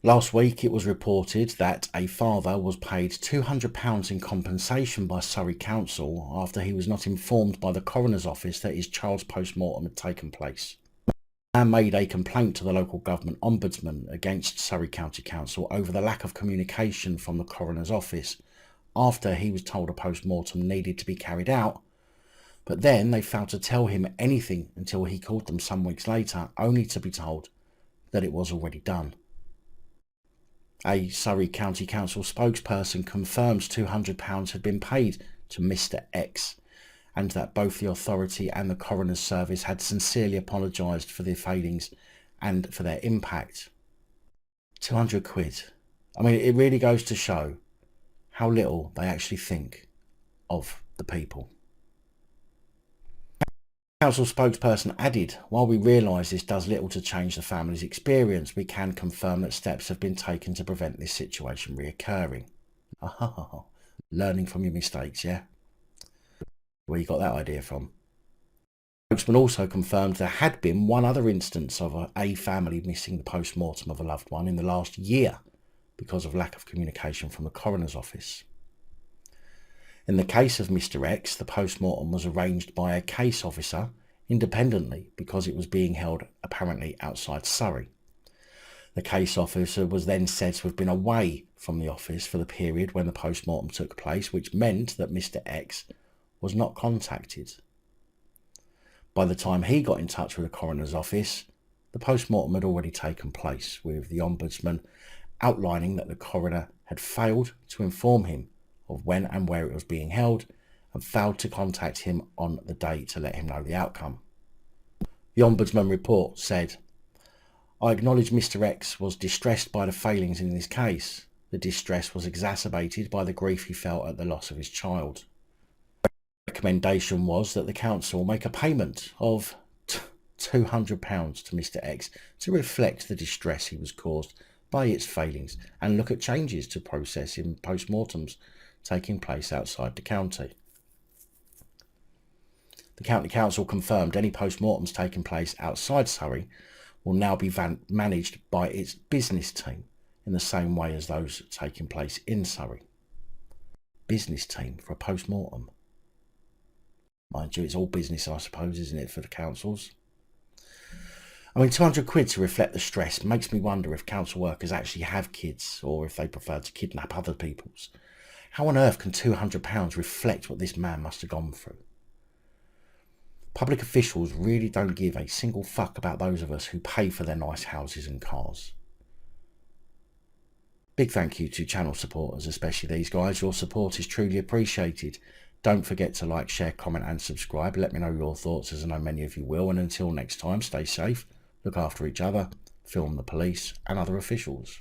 Last week it was reported that a father was paid £200 in compensation by Surrey Council after he was not informed by the coroner's office that his child's post-mortem had taken place. The man made a complaint to the local government ombudsman against Surrey County Council over the lack of communication from the coroner's office after he was told a post-mortem needed to be carried out, but then they failed to tell him anything until he called them some weeks later, only to be told that it was already done. A Surrey County Council spokesperson confirms £200 had been paid to Mr X, and that both the authority and the coroner's service had sincerely apologised for their failings and for their impact. 200 quid. I mean, it really goes to show how little they actually think of the people. Council spokesperson added, while we realise this does little to change the family's experience, we can confirm that steps have been taken to prevent this situation reoccurring. Learning from your mistakes, yeah? Where you got that idea from? The spokesman also confirmed there had been one other instance of a family missing the post-mortem of a loved one in the last year because of lack of communication from the coroner's office. In the case of Mr X, the post-mortem was arranged by a case officer independently because it was being held apparently outside Surrey. The case officer was then said to have been away from the office for the period when the post-mortem took place, which meant that Mr X was not contacted. By the time he got in touch with the coroner's office, the post-mortem had already taken place, with the ombudsman outlining that the coroner had failed to inform him of when and where it was being held and failed to contact him on the day to let him know the outcome. The Ombudsman report said, "I acknowledge Mr X was distressed by the failings in this case. The distress was exacerbated by the grief he felt at the loss of his child. The recommendation was that the council make a payment of £200 to Mr X to reflect the distress he was caused by its failings and look at changes to process in post-mortems taking place outside the county." The County Council confirmed any post-mortems taking place outside Surrey will now be managed by its business team in the same way as those taking place in Surrey. Business team for a post-mortem. Mind you, it's all business, I suppose, isn't it, for the councils? I mean, 200 quid to reflect the stress makes me wonder if council workers actually have kids or if they prefer to kidnap other people's. How on earth can £200 reflect what this man must have gone through? Public officials really don't give a single fuck about those of us who pay for their nice houses and cars. Big thank you to channel supporters, especially these guys. Your support is truly appreciated. Don't forget to like, share, comment and subscribe. Let me know your thoughts, as I know many of you will. And until next time, stay safe, look after each other, film the police and other officials.